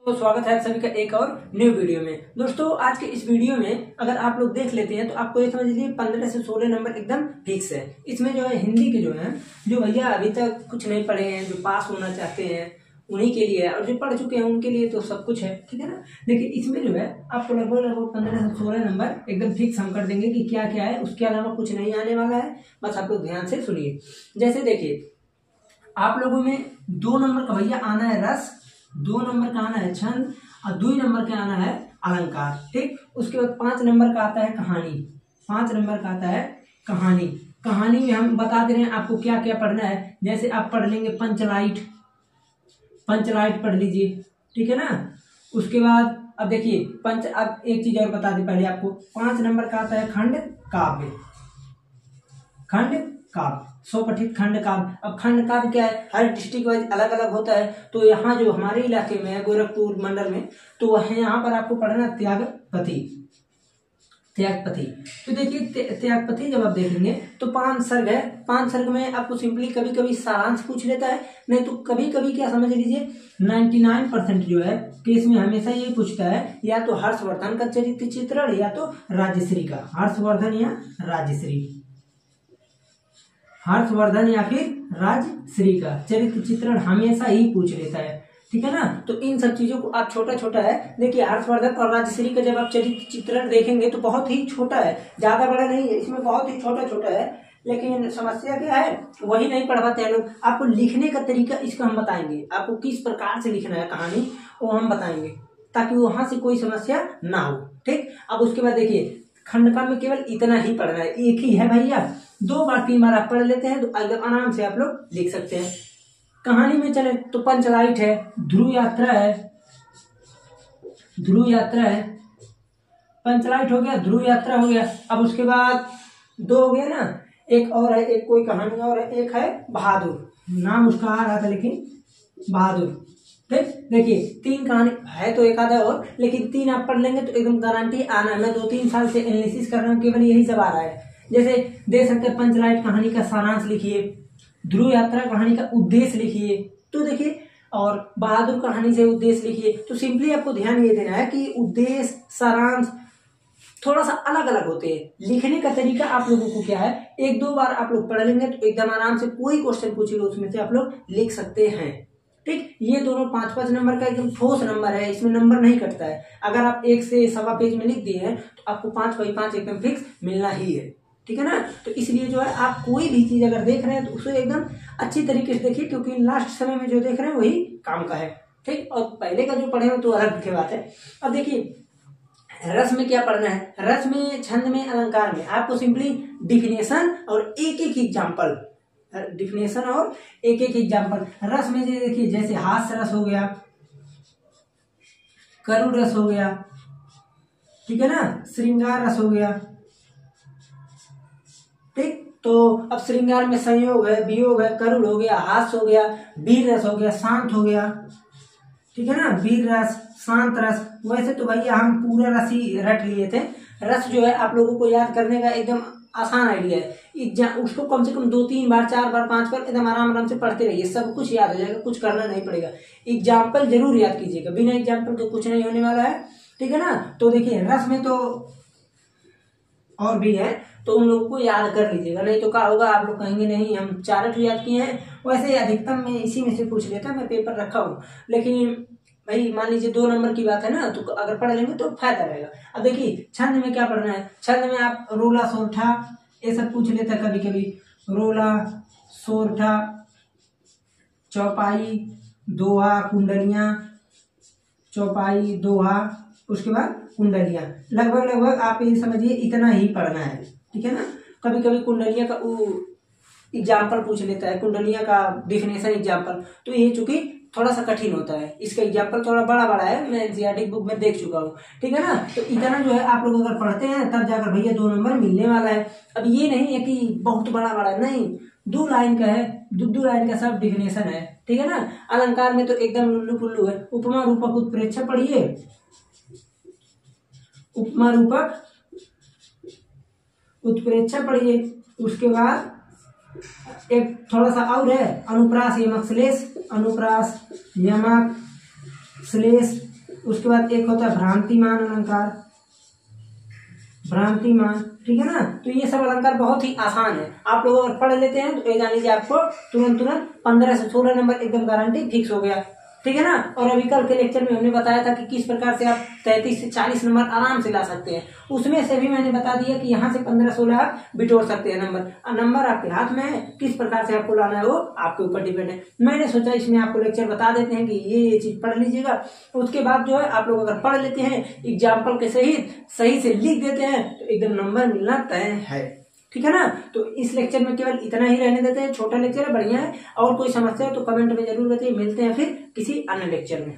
तो स्वागत है आप सभी का एक और न्यू वीडियो में। दोस्तों आज के इस वीडियो में अगर आप लोग देख लेते हैं तो आपको ये समझ लीजिए 15 से 16 नंबर एकदम फिक्स है। इसमें जो है हिंदी के जो है जो भैया अभी तक कुछ नहीं पढ़े हैं, जो पास होना चाहते हैं उन्हीं के लिए है, और जो पढ़ चुके हैं उनके लिए तो सब कुछ है, ठीक है ना। लेकिन इसमें जो है आपको लगभग 15 से 16 नंबर एकदम फिक्स हम कर देंगे कि क्या क्या है, उसके अलावा कुछ नहीं आने वाला है। बस आप लोग ध्यान से सुनिए। जैसे देखिए आप लोगों में 2 नंबर का भैया आना है रस, 2 नंबर का आना है छंद और 2 नंबर का आना है अलंकार, ठीक। उसके बाद 5 नंबर का आता है कहानी, 5 नंबर का आता है कहानी। कहानी में हम बता दे रहे हैं आपको क्या क्या पढ़ना है। जैसे आप पढ़ लेंगे पंचलाइट, पंचलाइट पढ़ लीजिए, ठीक है ना। उसके बाद अब देखिए अब एक चीज और बता दें पहले आपको, 5 नंबर का आता है खंड काव्य, खंड काव्य, स्वपठित खंड काव्य। अब खंड काव्य क्या है, हर डिस्ट्रिक्ट वाइज अलग अलग होता है। तो यहाँ जो हमारे इलाके में है गोरखपुर मंडल में, तो वह यहाँ पर आपको पढ़ना त्यागपति, त्यागपति। तो देखिए त्यागपति जब आप देखेंगे तो 5 सर्ग है, 5 सर्ग में आपको सिंपली कभी कभी सारांश पूछ लेता है, नहीं तो कभी कभी क्या समझ लीजिए 99% जो है केस में हमेशा ये पूछता है या तो हर्षवर्धन का चरित्र चित्रण या तो राजश्री का, हर्षवर्धन या राजश्री, हर्षवर्धन या फिर राजश्री का चरित्र चित्रण हमेशा ही पूछ लेता है, ठीक है ना। तो इन सब चीजों को आप छोटा छोटा है, देखिए हर्षवर्धन और राजश्री का जब आप चरित्र चित्रण देखेंगे तो बहुत ही छोटा है, ज्यादा बड़ा नहीं है, इसमें बहुत ही छोटा छोटा है। लेकिन समस्या क्या है, वही नहीं पढ़ पाते हैं लोग। आपको लिखने का तरीका इसका हम बताएंगे, आपको किस प्रकार से लिखना है कहानी वो हम बताएंगे, ताकि वहां से कोई समस्या ना हो, ठीक। अब उसके बाद देखिए खंडका में केवल इतना ही पढ़ना है, एक ही है भैया, 2 बार 3 बार आप पढ़ लेते हैं तो आराम से आप लोग लिख सकते हैं। कहानी में चले तो पंचलाइट है, ध्रुव यात्रा है, ध्रुव यात्रा है, पंचलाइट हो गया, ध्रुव यात्रा हो गया। अब उसके बाद 2 हो गया ना, एक और है, एक कोई कहानी और है, एक है बहादुर, नाम उसका आ रहा था लेकिन बहादुर, ठीक। देखिए 3 कहानी है तो एक आधा और, लेकिन 3 आप पढ़ लेंगे तो एकदम गारंटी आना है। मैं 2-3 साल से एनालिसिस कर रहा हूँ, केवल यही सब आ रहा है। जैसे दे सकते हैं पंचलाइट कहानी का सारांश लिखिए, ध्रुव यात्रा कहानी का उद्देश्य लिखिए, तो देखिए, और बहादुर कहानी से उद्देश्य लिखिए। तो सिंपली आपको ध्यान ये देना है कि उद्देश्य सारांश थोड़ा सा अलग अलग होते हैं। लिखने का तरीका आप लोगों को क्या है, 1-2 बार आप लोग पढ़ लेंगे तो एकदम आराम से कोई क्वेश्चन पूछेगा उसमें से आप लोग लिख सकते हैं, ठीक। ये दोनों 5-5 नंबर का एकदम ठोस नंबर है, इसमें नंबर नहीं कटता है। अगर आप 1 से 1.25 पेज में लिख दिए हैं तो आपको 5/5 एकदम फिक्स मिलना ही है, ठीक है ना। तो इसलिए जो है आप कोई भी चीज अगर देख रहे हैं तो उसे एकदम अच्छी तरीके से देखिए, क्योंकि लास्ट समय में जो देख रहे हैं वही काम का है, ठीक। और पहले का जो पढ़े हो तो अलग की बात है। अब देखिए रस में क्या पढ़ना है, रस में छंद में अलंकार में आपको सिंपली डिफिनेशन और एक एग्जाम्पल, डिफिनेशन और एक एग्जाम्पल। रस में देखिए जैसे हास्य रस हो गया, करुण रस हो गया, ठीक है ना, श्रृंगार रस हो गया, ठीक। तो अब श्रृंगार में संयोग है, वियोग है, करुण हो गया, हास्य हो गया, वीर रस हो गया, शांत हो गया, ठीक है ना, वीर रस, शांत रस। वैसे तो भैया हम पूरा रस ही रट लिए थे। रस जो है आप लोगों को याद करने का एकदम आसान आइडिया है, उसको कम से कम 2-3 बार 4 बार 5 बार एकदम आराम से पढ़ते रहिए, सब कुछ याद हो जाएगा, कुछ करना नहीं पड़ेगा। एग्जाम्पल जरूर याद कीजिएगा, बिना एग्जाम्पल के कुछ नहीं होने वाला है, ठीक है ना। तो देखिए रस में तो और भी है तो उन लोगों को याद कर लीजिएगा, नहीं तो क्या होगा आप लोग कहेंगे नहीं हम 4 याद किए हैं। वैसे अधिकतम मैं इसी में से पूछ लेता, मैं पेपर रखा हूँ, लेकिन भाई मान लीजिए 2 नंबर की बात है ना, तो अगर पढ़ लेंगे तो फायदा रहेगा। अब देखिए छंद में क्या पढ़ना है, छंद में आप रोला सोरठा ये सब पूछ लेता है कभी कभी, रोला सोरठा, चौपाई, दोहा, कुंडलियां, चौपाई, दोहा, उसके बाद कुंडलियां, लगभग आप ये समझिए इतना ही पढ़ना है, ठीक है ना। कभी कभी कुंडलियां का एग्जाम्पल पूछ लेता है, कुंडलियां का डिफिनेशन एग्जाम्पल, तो ये चूंकि थोड़ा सा कठिन होता है, इसका एग्जाम्पल थोड़ा बड़ा है, मैं एनसीईआरटी बुक में देख चुका हूँ, ठीक है ना। तो इतना जो है आप लोग अगर पढ़ते हैं तब जाकर भैया 2 नंबर मिलने वाला है। अब ये नहीं है कि बहुत बड़ा नहीं, 2 लाइन का है, 2 लाइन का सब डिफिनेशन है, ठीक है ना। अलंकार में तो एकदम लुल्लू पुल्लू है। उपमा रूपक उत्प्रेक्षा पढ़िए, उपमा रूपक उत्प्रेक्षा पढ़िए। उसके बाद एक थोड़ा सा और है, अनुप्रास यमक श्लेष, अनुप्रास यमक श्लेष, उसके बाद एक होता है भ्रांतिमान अलंकार, भ्रांतिमान, ठीक है ना। तो ये सब अलंकार बहुत ही आसान है, आप लोग अगर पढ़ लेते हैं तो ये जान लीजिए आपको तुरंत 15 से 16 नंबर एकदम गारंटी फिक्स हो गया, ठीक है ना। और अभी कल के लेक्चर में हमने बताया था कि किस प्रकार से आप 33 से 40 नंबर आराम से ला सकते हैं, उसमें से भी मैंने बता दिया कि यहाँ से 15-16 आप बिटोर सकते हैं नंबर। नंबर आपके हाथ में है, किस प्रकार से आपको लाना है वो आपके ऊपर डिपेंड है। मैंने सोचा इसमें आपको लेक्चर बता देते हैं कि ये चीज पढ़ लीजिएगा, उसके बाद जो है आप लोग अगर पढ़ लेते हैं एग्जाम्पल के सहित सही से लिख देते हैं तो एकदम नंबर मिलना तय है, ठीक है ना। तो इस लेक्चर में केवल इतना ही रहने देते हैं, छोटा लेक्चर है, बढ़िया है। और कोई समस्या है तो कमेंट में जरूर बताइए, मिलते हैं फिर किसी अन्य लेक्चर में।